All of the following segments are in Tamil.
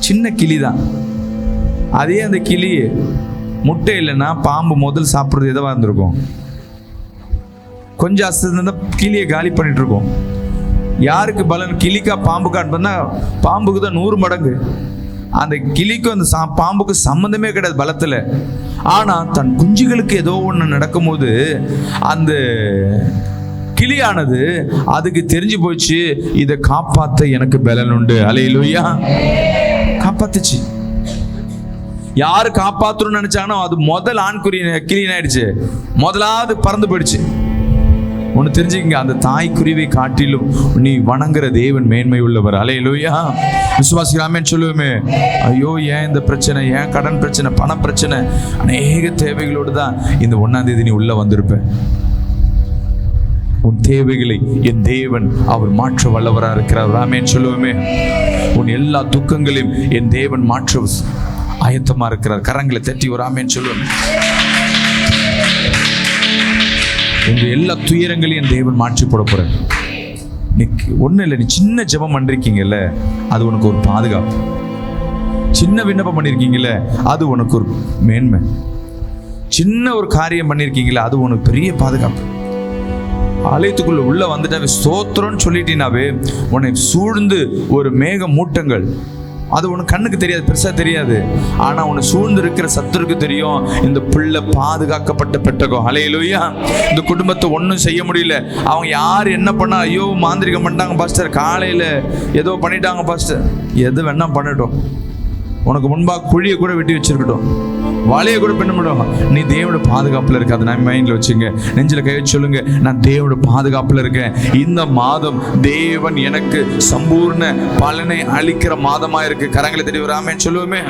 சின்ன கிளி தான். அதே அந்த கிளி முட்டை இல்லைன்னா பாம்பு முதல் சாப்பிட்றது எதுவாக இருந்திருக்கும்? கொஞ்சம் அசந்து கிளியை காலி பண்ணிட்டு இருக்கோம். யாருக்கு பலன்? கிளிக்கா பாம்புக்கா பண்ணா பாம்புக்கு தான் 100 மடங்கு. அந்த கிளிக்கும் அந்த பாம்புக்கு சம்மந்தமே கிடையாது பலத்தில். ஆனால் தன் குஞ்சுகளுக்கு ஏதோ ஒன்று நடக்கும்போது அந்த கிளியானது அதுக்கு தெரிஞ்சு போச்சு, இதை காப்பாற்ற எனக்கு பலன் உண்டு. அல்லேலூயா. காப்பாத்துச்சு. யாரு காப்பாற்றணும்னு நினைச்சாங்கன்னா அது முதல் ஆண்குரிய கிளியன் ஆயிடுச்சு, முதலாவது பறந்து போயிடுச்சு. ஒன்று தெரிஞ்சுக்கங்க, அந்த தாய் குருவியை காட்டிலும் நீ வணங்குற தேவன் மேன்மை உள்ளவர். அல்லேலூயா. விசுவாசிக்கலாமேன்னு சொல்லுவோமே. ஐயோ, ஏன் இந்த பிரச்சனை, ஏன் கடன் பிரச்சனை, பண பிரச்சனை, அநேக தேவைகளோடு தான் இந்த 1ஆம் தேதி நீ உள்ள வந்திருப்ப. உன் தேவைகளை என் தேவன் அவர் மாற்ற வல்லவராக இருக்கிறார். ராமேன்னு சொல்லுவோமே. உன் எல்லா துக்கங்களையும் என் தேவன் மாற்ற ஆயத்தமா இருக்கிறார். கரங்களை தட்டி ஒரு ஆமேன்னு சொல்லுவோம். உங்க எல்லா துயரங்களையும் என் தேவன் மாற்றி போட போறார். ஒன்றும் இல்லை, நீ சின்ன ஜெபம் பண்ணிருக்கீங்கல்ல, அது உனக்கு ஒரு பாதுகாப்பு. சின்ன விண்ணப்பம் பண்ணியிருக்கீங்கல்ல, அது உனக்கு ஒரு மேன்மை. சின்ன ஒரு காரியம் பண்ணியிருக்கீங்களா, அது உனக்கு பெரிய பாதுகாப்பு. ஆலயத்துக்குள்ள உள்ள வந்துட்டாவே ஸ்தோத்திரம்னு சொல்லிட்டீனாவே உன்னை சூழ்ந்து ஒரு மேக மூட்டங்கள். அது உனக்கு கண்ணுக்கு தெரியாது, பெருசா தெரியாது. ஆனா உன்னை சூழ்ந்து இருக்கிற சத்துருக்கு தெரியும், இந்த பிள்ளை பாதுகாக்கப்பட்ட பெட்டகம். அல்லேலூயா. இந்த குடும்பத்தை ஒன்றும் செய்ய முடியல. அவங்க யார் என்ன பண்ணா, ஐயோ மாந்திரிகம் பண்ணிட்டாங்க பாஸ்டர், காலையில ஏதோ பண்ணிட்டாங்க பாஸ்டர். எது வேணா பண்ணட்டும், உனக்கு முன்பாக குழியை கூட வெட்டி வச்சிருக்கட்டும், வாழையை கூட பண்ண முடியும். நீ தேவனோட பாதுகாப்புல இருக்க. அதை நான் மைண்ட்ல வச்சுங்க, நெஞ்சில கை வச்சு சொல்லுங்க, நான் தேவனோட பாதுகாப்புல இருக்கேன். இந்த மாதம் தேவன் எனக்கு சம்பூர்ண பலனை அளிக்கிற மாதமா இருக்கு. கரங்களை தட்டி ஒரு ஆமென் சொல்லுவோமே.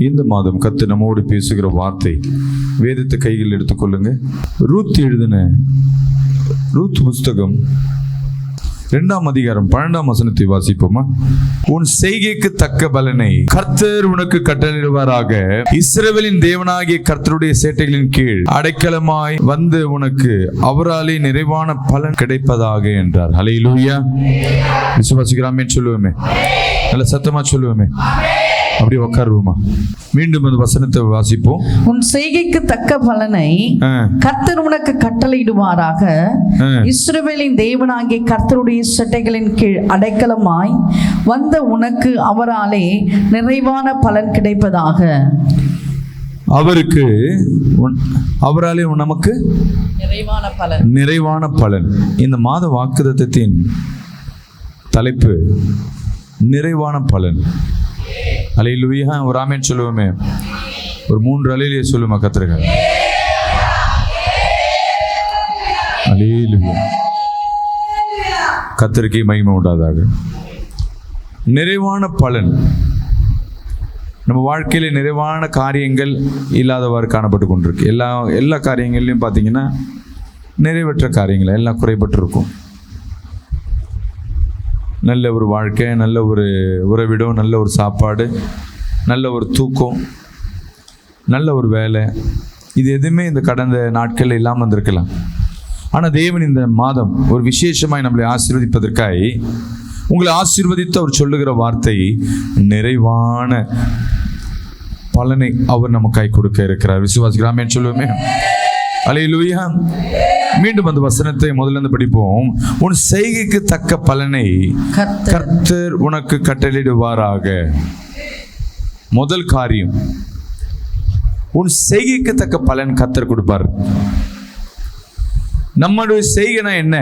இந்த மாதம் கர்த்தர் நம்மோடு பேசுகிற வார்த்தை, வேதத்தை கையில் எடுத்துக்கொள்ளுங்க. ரூத் எழுதின ரூத் புஸ்தகம் 2ஆம் அதிகாரம் 12ஆம் வசனத்தை வாசிப்போமா? உன் செய்கைக்கு தக்க பலனை கர்த்தர் உனக்கு கட்டளையிடுவாராக. இஸ்ரவேலின் தேவனாகிய கர்த்தருடைய சேட்டைகளின் கீழ் அடைக்கலமாய் வந்து உனக்கு அவராலே நிறைவான பலன் கிடைப்பதாக என்றார். ஹல்லேலூயா. விசுவாசிக்கிறாமே சொல்லுவோமே, நல்ல சத்தமா சொல்லுவோமே. அப்படியே உட்காருவோமா? மீண்டும் அந்த வசனத்தை வாசிப்போம். உன் செய்கைக்கு தக்க பலனை கர்த்தர் உனக்கு கட்டளையிடுவாராக. இஸ்ரவேலின் தேவனாகிய கர்த்தருடைய சட்டைகளின் கீழ் அடைக்கலமாய் வந்த உனக்கு அவராலே நிறைவான பலன் கிடைப்பதாக. அவராலே நமக்கு நிறைவான பலன். இந்த மாத வாக்குத்தத்தத்தின் தலைப்பு நிறைவான பலன். அல்லேலூயா. ஒரு ஆமென் சொல்லுவோமே. ஒரு 3 அல்லேலூயா சொல்லுமா கர்த்தருக்கு. அல்லேலூயா. கர்த்தருக்கு மகிமை உண்டாதாக. நிறைவான பலன். நம்ம வாழ்க்கையில நிறைவான காரியங்கள் இல்லாதவாறு காணப்பட்டு கொண்டிருக்கு. எல்லா காரியங்கள்லையும் பார்த்தீங்கன்னா நிறைவேற்ற காரியங்கள் எல்லாம் குறைபட்டு இருக்கும். நல்ல ஒரு வாழ்க்கை, நல்ல ஒரு உறவிடம், நல்ல ஒரு சாப்பாடு, நல்ல ஒரு தூக்கம், நல்ல ஒரு வேலை, இது எதுவுமே இந்த கடந்த நாட்களில் இல்லாமல் வந்திருக்கலாம். ஆனால் தேவன் இந்த மாதம் ஒரு விசேஷமாய் நம்மளை ஆசீர்வதிப்பதற்காய் உங்களை ஆசீர்வதித்து அவர் சொல்லுகிற வார்த்தை, நிறைவான பலனை அவர் நமக்காய் கொடுக்க இருக்கிறார். விசுவாசிக்கிறாமே சொல்லுவோமே. அல்லேலூயா. மீண்டும் அந்த வசனத்தை முதல்ல இருந்து படிப்போம். உன் செய்கைக்கு தக்க பலனை கர்த்தர் உனக்கு கட்டளையிடுவாராக. முதல் காரியம், உன் செய்கைக்கு தக்க பலன் கர்த்தர் கொடுப்பார். நம்மளுடைய செய்கைனா என்ன?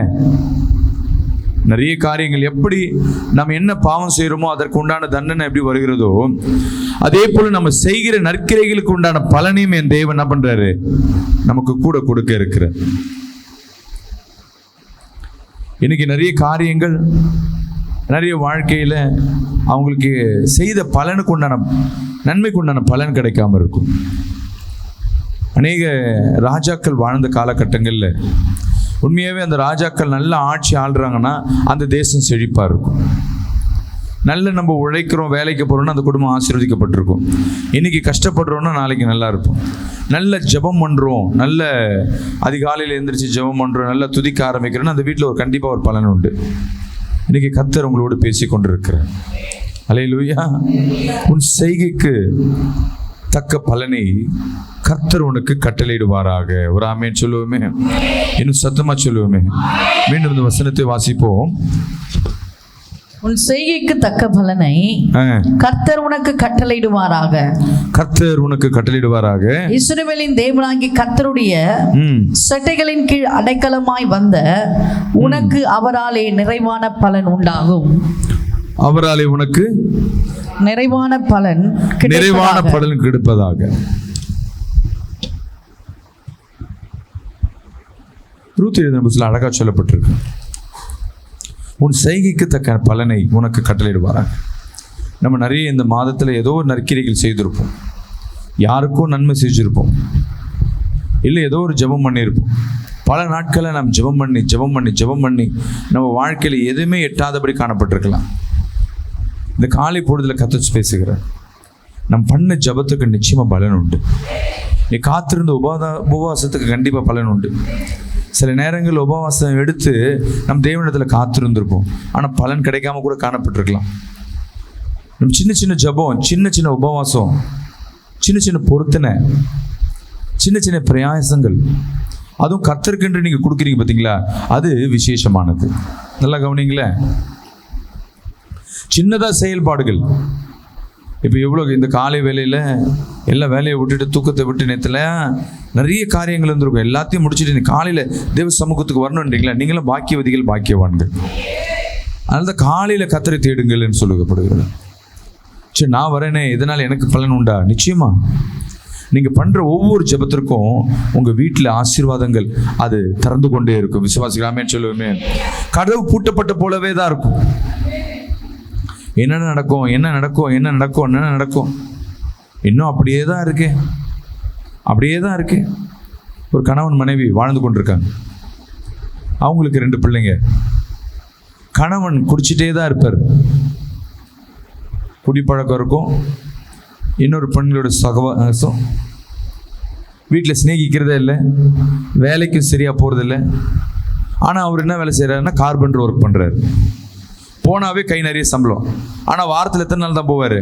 நிறைய காரியங்கள், எப்படி நம்ம என்ன பாவம் செய்கிறோமோ அதற்கு உண்டான தண்டனை எப்படி வருகிறதோ, அதே போல நம்ம செய்கிற நற்கிரைகளுக்கு உண்டான பலனையும் என் தேவன் என்ன பண்றாரு, நமக்கு கூட கொடுக்க இருக்கிறார். இன்னைக்கு நிறைய காரியங்கள், நிறைய வாழ்க்கையில அவங்களுக்கு செய்த பலனுக்கு உண்டான, நன்மைக்கு உண்டான பலன் கிடைக்காம இருக்கும். அநேக ராஜாக்கள் வாழ்ந்த காலகட்டங்களில் உண்மையாகவே அந்த ராஜாக்கள் நல்ல ஆட்சி ஆள்றாங்கன்னா அந்த தேசம் செழிப்பாக இருக்கும். நல்ல நம்ம உழைக்கிறோம், வேலைக்கு போகிறோன்னா அந்த குடும்பம் ஆசீர்வதிக்கப்பட்டிருக்கும். இன்றைக்கி கஷ்டப்படுறோன்னா நாளைக்கு நல்லா இருப்போம். நல்ல ஜெபம் பண்ணுறோம், நல்ல அதிகாலையில் எழுந்திரிச்சு ஜெபம் பண்ணுறோம், நல்லா துதிக்க ஆரம்பிக்கிறோன்னா அந்த வீட்டில் ஒரு கண்டிப்பாக ஒரு பலன் உண்டு. இன்றைக்கி கர்த்தர் உங்களோடு பேசி கொண்டிருக்கிறார். அல்லேலூயா. உன் செய்கைக்கு தக்க பலனை கர்த்தர் உனக்கு கட்டளையிடுவாராக. ஒரு ஆமென் சொல்லுவோமே. இன்னும் சத்தமா சொல்லுவோமே. மீண்டும் இந்த வசனத்தை வாசிப்போம். உன் செய்கைக்கு தக்க பலனை கர்த்தர் உனக்கு கட்டளையிடுவாராக. கர்த்தர் உனக்கு கட்டளையிடுவாராக. இஸ்ரவேலின் தேவனாகிய கர்த்தருடைய சட்டைகளின் கீழ் அடைக்கலமாய் வந்த உனக்கு அவராலே நிறைவான பலன் உண்டாகும். அவராலே உனக்கு நிறைவான பலன் கிடைப்பதாக. ரூத் எழுதின புத்தகத்தில் அழகா சொல்லப்பட்டிருக்கு, உன் செய்கைக்கு தக்க பலனை உனக்கு கட்டளையிடுவாராக. நம்ம நிறைய இந்த மாதத்தில் ஏதோ ஒரு நற்கிரைகள் செய்திருப்போம், யாருக்கும் நன்மை செஞ்சிருப்போம், இல்லை ஏதோ ஒரு ஜெபம் பண்ணியிருப்போம். பல நாட்களில் நாம் ஜெபம் பண்ணி நம்ம வாழ்க்கையில் எதுவுமே எட்டாதபடி காணப்பட்டிருக்கலாம். இந்த காலை பொழுதுல கர்த்தர் பேசுகிறார், நம் பண்ண ஜபத்துக்கு நிச்சயமா பலன் உண்டு. நீ காத்திருந்த உபவாசத்துக்கு கண்டிப்பா பலன் உண்டு. சில நேரங்கள் உபவாசம் எடுத்து நம் தேவனிடத்தில் காத்திருந்திருப்போம், ஆனால் பலன் கிடைக்காம கூட காணப்பட்டிருக்கலாம். நம்ம சின்ன சின்ன ஜபம், சின்ன சின்ன உபவாசம், சின்ன சின்ன பொருத்தனை, சின்ன சின்ன பிரயாசங்கள், அதுவும் கர்த்தருக்கென்று நீங்கள் கொடுக்குறீங்க பார்த்தீங்களா, அது விசேஷமானது. நல்லா கவனிங்களேன். சின்னதாக செயல்பாடுகள். இப்போ எவ்வளோ இந்த காலை வேலையில் எல்லா வேலையை விட்டுட்டு தூக்கத்தை விட்டு நேரத்தில் நிறைய காரியங்கள் இருந்திருக்கும். எல்லாத்தையும் முடிச்சுட்டு நீ காலையில் தேவ சமூகத்துக்கு வரணுன்றீங்களா, நீங்களும் பாக்கியவதிகள், பாக்கியவான்கள். அதனால தான் காலையில் கர்த்தரை தேடுங்கள்னு சொல்லப்படுகிறது. சரி, நான் வரேனே, இதனால் எனக்கு பலன் உண்டா? நிச்சயமா. நீங்கள் பண்ணுற ஒவ்வொரு ஜெபத்திற்கும் உங்கள் வீட்டில் ஆசீர்வாதங்கள் அது திறந்து கொண்டே இருக்கும். விசுவாசிக்கலாமே சொல்லுவோமே. கதவு பூட்டப்பட்ட போலவே தான் இருக்கும். என்ன நடக்கும் இன்னும் அப்படியே தான் இருக்கு. ஒரு கணவன் மனைவி வாழ்ந்து கொண்டிருக்காங்க. அவங்களுக்கு 2 பிள்ளைங்க. கணவன் குடிச்சிட்டே தான் இருப்பார், குடிப்பழக்கம் இருக்கும். இன்னொரு பெண்களோட சகவாசம், வீட்டில் சிநேகிக்கிறதே இல்லை, வேலைக்கும் சரியாக போகிறதில்லை. ஆனால் அவர் என்ன வேலை செய்கிறாருன்னா கார்பெண்டர் ஒர்க் பண்ணுறாரு. போனாவே கை நிறைய சம்பளம். ஆனால் வாரத்தில் எத்தனை நாள் தான் போவார்?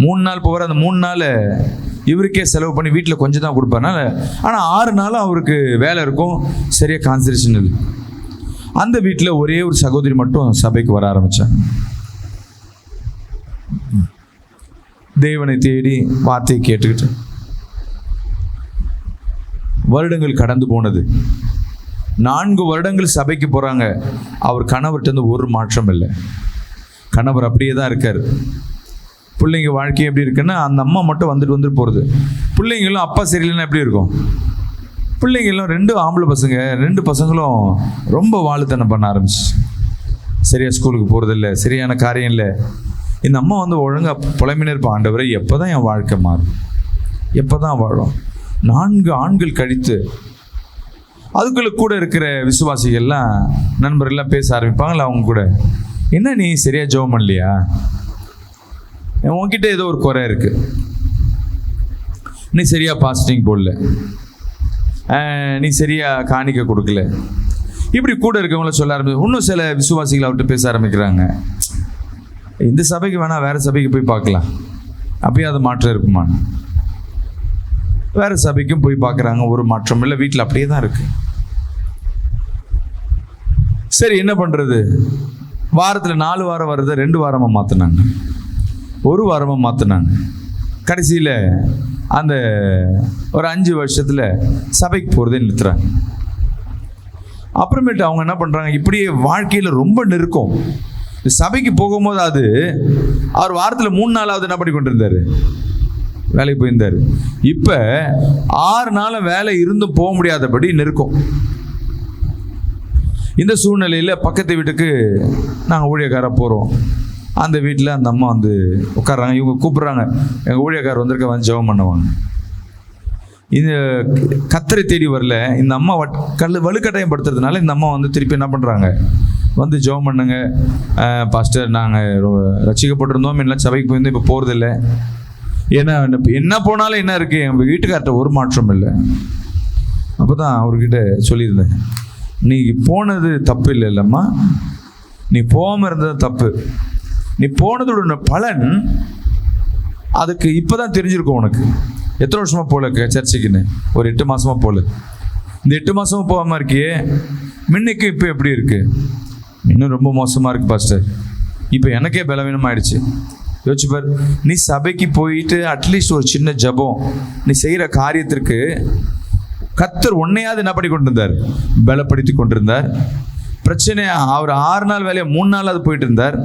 3 நாள் போவார். அந்த 3 நாள் இவருக்கே செலவு பண்ணி வீட்டில் கொஞ்சம் தான் கொடுப்பாருனால, ஆனால் 6 நாளும் அவருக்கு வேலை இருக்கும், சரியாக கான்சன்ட்ரேஷன் இல்லை. அந்த வீட்டில் ஒரே ஒரு சகோதரி மட்டும் சபைக்கு வர ஆரம்பித்தாங்க. தேவனை தேடி வார்த்தையை கேட்டுக்கிட்டு வருடங்கள் கடந்து போனது. 4 வருடங்கள் சபைக்கு போகிறாங்க. அவர் கணவர்கிட்ட ஒரு மாற்றம் இல்லை. கணவர் அப்படியே தான் இருக்கார். பிள்ளைங்க வாழ்க்கை எப்படி இருக்குன்னா, அந்த அம்மா மட்டும் வந்துட்டு போகிறது. பிள்ளைங்களும் அப்பா சரியில்லைன்னா எப்படி இருக்கும்? பிள்ளைங்களும் 2 ஆம்பளை பசங்க, 2 பசங்களும் ரொம்ப வாழுத்தனம் பண்ண ஆரம்பிச்சு, சரியாக ஸ்கூலுக்கு போகிறதில்ல, சரியான காரியம் இல்லை. இந்த அம்மா ஒழுங்காக புலம்பினே இருப்பான், ஆண்டவரே எப்போ தான் என் வாழ்க்கை மாறும், எப்போ தான் வாழும். 4 ஆண்கள் கழித்து அதுக்குள்ள கூட இருக்கிற விசுவாசிகள்லாம், நண்பர்கள்லாம் பேச ஆரம்பிப்பாங்களா அவங்க கூட, என்ன நீ சரியா ஜெபம் பண்ணலையா? உன்கிட்ட ஏதோ ஒரு குறை இருக்கு, நீ சரியா பாஸ்டிங் போடல, நீ சரியா காணிக்க கொடுக்கல, இப்படி கூட இருக்கவங்கள சொல்ல ஆரம்பிச்சு. இன்னும் சில விசுவாசிகளை அவர்கிட்ட பேச ஆரம்பிக்கிறாங்க, இந்த சபைக்கு வேணா வேற சபைக்கு போய் பார்க்கலாம், அப்பயும் அது மாற்றம் இருக்குமா? வேற சபைக்கும் போய் பார்க்குறாங்க, ஒரு மாற்றம் இல்லை, வீட்டில் அப்படியே தான் இருக்கு. சரி என்ன பண்றது? வாரத்தில் 4 வாரம் வர்றதை 2 வாரமாக மாற்றினாங்க, 1 வாரமாக மாற்றினாங்க. கடைசியில் அந்த ஒரு 5 வருஷத்தில் சபைக்கு போகிறதே நிறுத்துறாங்க. அப்புறமேட்டு அவங்க என்ன பண்ணுறாங்க, இப்படியே வாழ்க்கையில் ரொம்ப நெருக்கம். சபைக்கு போகும்போது அது அவர் வாரத்தில் 3 நாளாவது என்ன பண்ணி கொண்டிருந்தார், வேலைக்கு போயிருந்தார். இப்போ 6 நாள் வேலை இருந்தும் போக முடியாதபடி நெருக்கம். இந்த சூழ்நிலையில் பக்கத்து வீட்டுக்கு நாங்கள் ஊழியக்காராக போகிறோம். அந்த வீட்டில் அந்த அம்மா வந்து உட்கார்றாங்க. இவங்க கூப்பிட்றாங்க, எங்கள் ஊழியக்காரர் வந்திருக்க, வந்து ஜெபம் பண்ணுவாங்க. இந்த கத்தரை தேடி வரல, இந்த அம்மா வலுக்கட்டாயம் படுத்துறதுனால இந்த அம்மா வந்து திருப்பி என்ன பண்ணுறாங்க, வந்து ஜெபம் பண்ணுங்க பாஸ்டர், நாங்கள் ரட்சிக்கப்பட்டிருந்தோம், எல்லாம் சபைக்கு போயிருந்தோம், இப்போ போகிறதில்ல. ஏன்னா என்ன போனாலும் என்ன இருக்குது, எங்கள் வீட்டுக்கார்ட்ட ஒரு மாற்றம் இல்லை. அப்போ தான் அவர்கிட்ட சொல்லியிருந்தேன், நீ போனது தப்பு இல்லை இல்லைம்மா, நீ போகாமல் இருந்தது தப்பு. நீ போனதோட பலன் அதுக்கு இப்போ தான் தெரிஞ்சிருக்கும் உனக்கு. எத்தனை வருஷமாக போகல சர்ச்சுக்குன்னு? ஒரு 8 மாதமாக போகல. இந்த 8 மாதமாக போகாமல் இருக்கியே, முன்னைக்கு இப்போ எப்படி இருக்குது? இன்னும் ரொம்ப மோசமாக இருக்குது பாஸ்டர், இப்போ எனக்கே பலவீனமாயிடுச்சு. யோசிச்சுப்பார், நீ சபைக்கு போயிட்டு அட்லீஸ்ட் ஒரு சின்ன ஜபம் நீ செய்கிற காரியத்திற்கு கர்த்தர் உன்னையாவது என்ன பண்ணி கொண்டிருந்தார், பலப்படுத்தி கொண்டிருந்தார். பிரச்சனை அவர் 6 நாள் வேலையை 3 நாளாவது போயிட்டு இருந்தார்.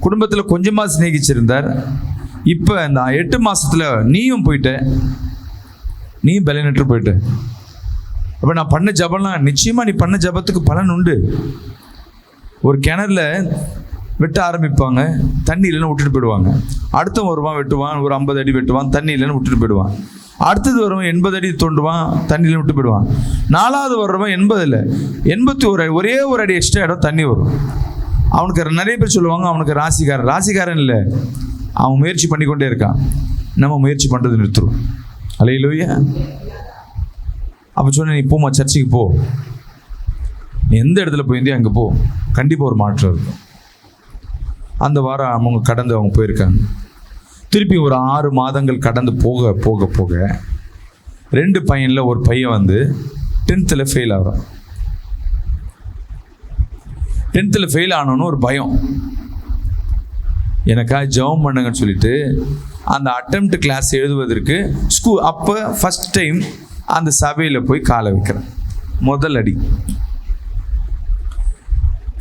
குடும்பத்தில் கொஞ்சமாக சிநேகிச்சிருந்தார். இப்போ இந்த 8 மாதத்தில் நீயும் போயிட்ட, நீயும் பலனற்று போயிட்ட. அப்போ நான் பண்ண ஜபம்லாம் நிச்சயமாக நீ பண்ண ஜபத்துக்கு பலன் உண்டு. ஒரு கிணறுல வெட்ட ஆரம்பிப்பாங்க, தண்ணி இல்லைன்னு விட்டுட்டு போயிடுவாங்க. அடுத்த வருவான் வெட்டுவான், ஒரு 50 அடி வெட்டுவான், தண்ணி இல்லைன்னு விட்டுட்டு போயிடுவான். அடுத்தது வருவன் 80 அடி தோண்டுவான், தண்ணியில் விட்டு போயிடுவான். 4வது வருவன் 80 இல்லை 81 ஒரே ஒரு அடி எக்ஸ்ட்ரா இடம் தண்ணி வரும். அவனுக்கு நிறைய பேர் சொல்லுவாங்க, அவனுக்கு ராசிக்காரன் இல்லை, அவன் முயற்சி பண்ணிக்கொண்டே இருக்கான். நம்ம முயற்சி பண்ணுறது நிறுத்துறோம். அல்லேலூயா. அப்போ சொன்ன, நீ போமா சர்ச்சுக்கு போ, நீ எந்த இடத்துல போயிருந்தே அங்கே போ, கண்டிப்பாக ஒரு மாற்றம் இருக்கும். அந்த வாரம் அவங்க கடந்து அவங்க போயிருக்காங்க. திருப்பி ஒரு 6 மாதங்கள் கடந்து போக போக போக 2 பையனில் ஒரு பையன் வந்து 10th ஃபெயில் ஆகிறான். 10th ஃபெயில் ஆனோன்னு ஒரு பயம், எனக்காக ஜெபம் பண்ணுங்கன்னு சொல்லிட்டு அந்த அட்டெம்ப்ட் கிளாஸ் எழுதுவதற்கு அப்போ ஃபஸ்ட் டைம் அந்த சபையில் போய் காலை வைக்கிறேன். முதல் அடி.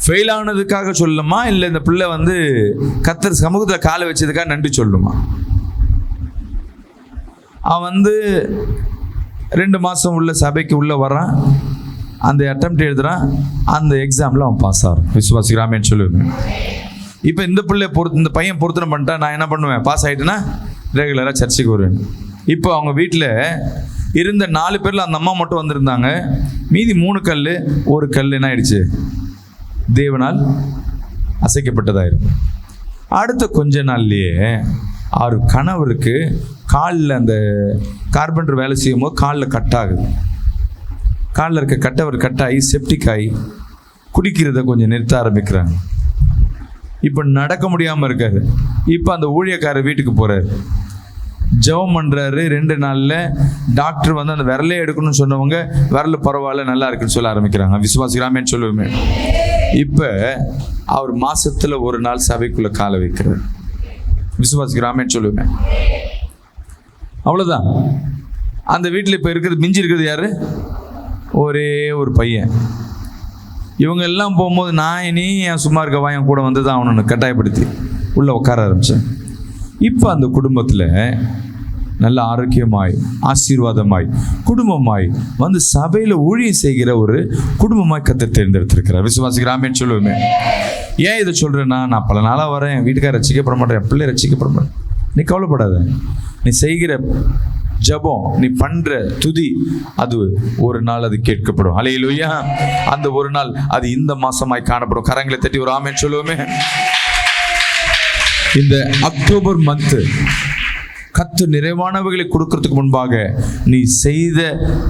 ஃபெயில் ஆனதுக்காக சொல்லுமா, இல்லை இந்த பிள்ளை வந்து கர்த்தர் சமூகத்தில் காலை வச்சதுக்காக நன்றி சொல்லுமா? அவன் வந்து 2 மாதம் உள்ள சபைக்கு உள்ளே வரான், அந்த அட்டெம்ப்ட் எழுதுறான், அந்த எக்ஸாமில் அவன் பாஸ் ஆகிறான். விசுவாசிக்கிறாமேன்னு சொல்லுவேன். இப்போ இந்த பையன் பொருத்தனை பண்ணிட்டா நான் என்ன பண்ணுவேன், பாஸ் ஆகிட்டேன்னா ரெகுலராக சர்ச்சுக்கு வருவேன். இப்போ அவங்க வீட்டில் இருந்த 4 பேரில் அந்த அம்மா மட்டும் வந்திருந்தாங்க. மீதி 3 கல், ஒரு கல் என்ன ஆயிடுச்சு, தேவனால் அசைக்கப்பட்டதாயிருக்கு. அடுத்த கொஞ்ச நாள்லேயே அவர் கணவருக்கு காலில் அந்த கார்பெண்டர் வேலை செய்யும் போது காலில் கட்டாகுது. காலில் இருக்க கட்டவர் கட்டாகி செப்டிக் ஆகி குடிக்கிறத கொஞ்சம் நிறுத்த ஆரம்பிக்கிறாங்க. இப்போ நடக்க முடியாமல் இருக்காரு. இப்போ அந்த ஊழியக்காரர் வீட்டுக்கு போகிறாரு, ஜெபம் பண்ணுறாரு. 2 நாளில் டாக்டர் வந்து அந்த விரலே எடுக்கணும்னு சொன்னவங்க விரல் பரவாயில்ல நல்லா இருக்குன்னு சொல்ல ஆரம்பிக்கிறாங்க. விசுவாசிக்கிறாமேன்னு சொல்லுவேன். இப்போ அவர் மாசத்துல 1 நாள் சபைக்குள்ள காலை வைக்கிறார். விசுவாசிக்கிறாமேன்னு சொல்லுவேன். அவ்வளோதான். அந்த வீட்டில் இப்போ மிஞ்சி இருக்கிறது யாரு, ஒரே ஒரு பையன். இவங்க எல்லாம் போகும்போது நான் இனி என் சும்மா இருக்கவா என் கூட வந்து தான் அவனை கட்டாயப்படுத்தி உள்ளே உட்கார ஆரம்பித்தேன். இப்போ அந்த குடும்பத்தில் நல்ல ஆரோக்கியமாய் ஆசீர்வாதமாய் குடும்பமாய் வந்து சபையில் ஊழியம் செய்கிற ஒரு குடும்பமாய் கர்த்தர் தேர்ந்தெடுத்திருக்கிறார். விசுவாசிக்கிறாமேன்னு சொல்லுவேன். ஏன் இதை சொல்கிறேன்னா, நான் பல நாளாக வரேன், என் வீட்டுக்கார ரசிக்கப்பட மாட்டேன், என் பிள்ளை ரசிக்கப்பட மாட்டேன். நீ கவலைப்படாத. நீ செய்கிற ஜெபம், நீ பண்ற துதி, அது ஒரு நாள் அது கேட்கப்படும். அல்லேலூயா. அந்த ஒரு நாள் அது இந்த மாசமாய் காணப்படும். கரங்களை தட்டி ஒரு ஆமென் சொல்லுவோமே. இந்த அக்டோபர் மந்த் கர்த்தர் நிறைவானவைகளை கொடுக்கறதுக்கு முன்பாக நீ செய்த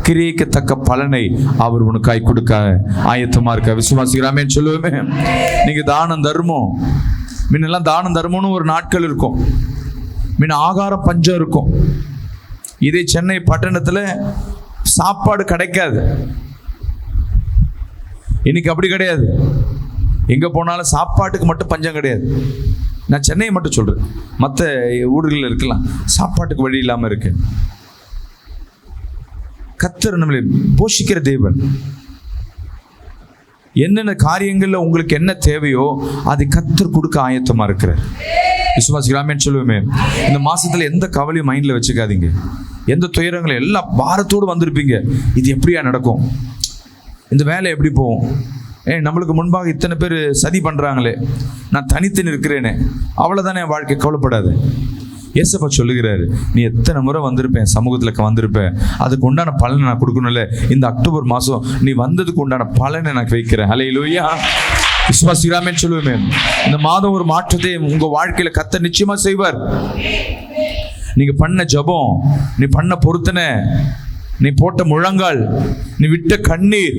கிரியைக்கு தக்க பலனை அவர் உனக்காய் கொடுக்க ஆயத்தமா இருக்க. விசுவாசிக்கிறாமே சொல்லுவோமே. நீங்க தானம் தர்மம், முன்னெல்லாம் தானம் தர்மம்னு ஒரு நாட்கள் இருக்கும், முன்ன ஆகாரம் பஞ்சம் இருக்கும். இதே சென்னை பட்டணத்துல சாப்பாடு கிடைக்காது. இன்னைக்கு அப்படி கிடையாது. எங்க போனாலும் சாப்பாட்டுக்கு மட்டும் பஞ்சம் கிடையாது. நான் சென்னையை மட்டும் சொல்றேன், மற்ற ஊர்களில் இருக்கலாம், சாப்பாட்டுக்கு வழி இல்லாம இருக்கு. கர்த்தர் நம்மளை போஷிக்கிற தேவன். என்னென்ன காரியங்கள்ல உங்களுக்கு என்ன தேவையோ அதை கர்த்தர் கொடுக்க ஆயத்தமா இருக்கிறார். விசுவாசிக்கலாமேன்னு சொல்லுவேமே. இந்த மாசத்துல எந்த கவலையும் மைண்ட்ல வச்சுக்காதீங்க. எந்த துயரங்களும் எல்லா பாரத்தோடு வந்திருப்பீங்க. இது எப்படியா நடக்கும், இந்த வேலை எப்படி போகும், நம்மளுக்கு முன்பாக இத்தனை பேர் சதி பண்றாங்களே, நான் தனித்து நிற்கிறேனே, அவ்வளவுதானே என் வாழ்க்கை, கவலைப்படாது. ஏசப்பா சொல்லுகிறாரு, நீ எத்தனை முறை வந்திருப்பேன், சமூகத்தில் வந்திருப்பேன், அதுக்கு உண்டான பலனை நான் கொடுக்கணும்ல. இந்த அக்டோபர் மாதம் நீ வந்ததுக்கு உண்டான பலனை எனக்கு வைக்கிறேன். அல்லேலூயா. விசுவாசிக்கலாமேன்னு சொல்லுவேன். இந்த மாதம் ஒரு மாற்றத்தை உங்க வாழ்க்கையில கர்த்தர் நிச்சயமா செய்வார். நீங்க பண்ண ஜெபம், நீ பண்ண பொருத்தனை, நீ போட்ட முழங்கால், நீ விட்ட கண்ணீர்,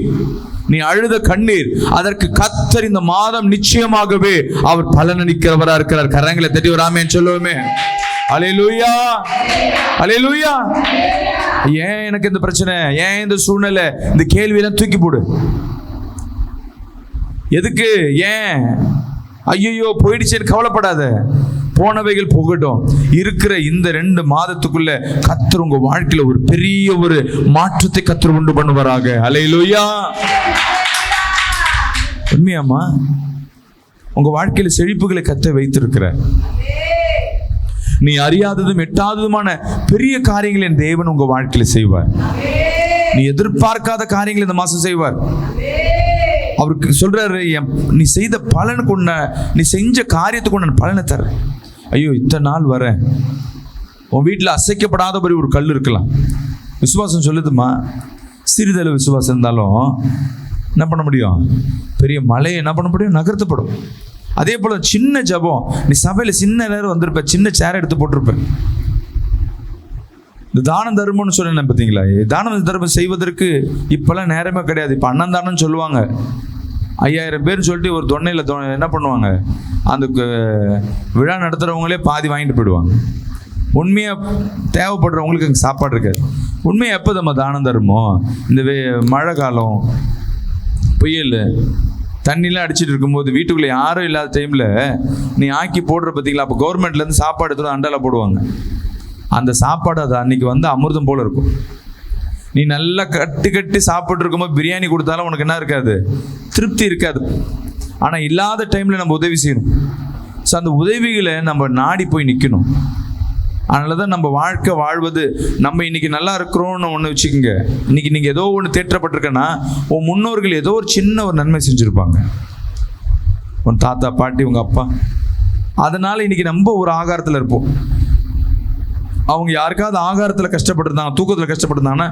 நீ அழுத கண்ணீர், அதற்கு கர்த்தர் இந்த மாதம் நிச்சயமாகவே அவர் பலனளிக்கிறவரா இருக்கிறார். கரங்களை தட்டி ஒரு ஆமென் சொல்லுவோமே. அல்லேலூயா, அல்லேலூயா. ஏன் எனக்கு இந்த பிரச்சனை, ஏன் இந்த சூழ்நிலை, இந்த கேள்வியெல்லாம் தூக்கி போடு. எதுக்கு, ஏன், ஐயோ போயிடுச்சேன்னு கவலைப்படாத. போனவைகள் போகட்டும். இருக்கிற இந்த 2 மாதத்துக்குள்ள கர்த்தர் உங்க வாழ்க்கையில ஒரு பெரிய ஒரு மாற்றத்தை கர்த்தர் உண்டு பண்ணுவாராக. அல்லேலூயா. உண்மையாமா? உங்க வாழ்க்கையில செழிப்புகளை கர்த்தர் வைத்திருக்கிறார். நீ அறியாததும் எட்டாததுமான பெரிய காரியங்களை என் தேவன் உங்க வாழ்க்கையில செய்வார். நீ எதிர்பார்க்காத காரியங்களை இந்த மாசம் செய்வார். அவருக்கு சொல்றாரு, நீ செய்த பலனுக்கு உன்ன, நீ செஞ்ச காரியத்துக்கு உன்ன பலனை தர. ஐயோ இத்தனை நாள் வரேன், உன் வீட்டில் அசைக்கப்படாதபடி ஒரு கல் இருக்கலாம். விசுவாசம் சொல்லுதுமா, சிறிதளவு விசுவாசம் இருந்தாலும் என்ன பண்ண முடியும், பெரிய மலையை என்ன பண்ண முடியும், நகர்த்தப்படும். அதே போல சின்ன ஜபம், நீ சபையில் சின்ன நேரம் வந்திருப்ப, சின்ன சேர் எடுத்து போட்டிருப்பேன். இந்த தானம் தர்மம்னு சொன்னேன் பார்த்தீங்களா, தானம் தர்மம் செய்வதற்கு இப்பெல்லாம் நேரமே கிடையாது. இப்போ அன்னதானம்னு சொல்லுவாங்க. 5000 பேர் சொல்லிட்டு ஒரு தொன்னையில் என்ன பண்ணுவாங்க, அந்த விழா நடத்துகிறவங்களே பாதி வாங்கிட்டு போயிடுவாங்க. உண்மையாக தேவைப்படுறவங்களுக்கு அங்கே சாப்பாடு இருக்காது. உண்மையாக எப்போ நம்ம தானம் தருமோ, இந்த மழை காலம், புயல், தண்ணிலாம் அடிச்சுட்டு இருக்கும்போது, வீட்டுக்குள்ளே யாரும் இல்லாத டைமில் நீ ஆக்கி போடுற பார்த்தீங்களா, அப்போ கவர்மெண்ட்லேருந்து சாப்பாடு எடுத்து அண்டால போடுவாங்க. அந்த சாப்பாடு அது அன்னைக்கு அமிர்தம் போல இருக்கும். நீ நல்லா கட்டி கட்டி சாப்பிட்டு இருக்கும்போது பிரியாணி கொடுத்தாலும் உனக்கு என்ன இருக்காது, திருப்தி இருக்காது. ஆனால் இல்லாத டைமில் நம்ம உதவி செய்யணும். ஸோ அந்த உதவிகளை நம்ம நாடி போய் நிற்கணும். அதனால தான் நம்ம வாழ்க்கை வாழ்வது, நம்ம இன்னைக்கு நல்லா இருக்கிறோம்னு ஒன்று வச்சுக்கோங்க. இன்னைக்கு நீங்கள் ஏதோ ஒன்று தேற்றப்பட்டிருக்கேன்னா, உன் முன்னோர்கள் ஏதோ ஒரு சின்ன ஒரு நன்மை செஞ்சுருப்பாங்க, உன் தாத்தா பாட்டி உங்கள் அப்பா. அதனால் இன்னைக்கு நம்ம ஒரு ஆகாரத்தில் இருப்போம். அவங்க யாருக்காவது ஆகாரத்தில் கஷ்டப்பட்டுருந்தாங்க, தூக்கத்தில் கஷ்டப்பட்டுருந்தாங்கன்னா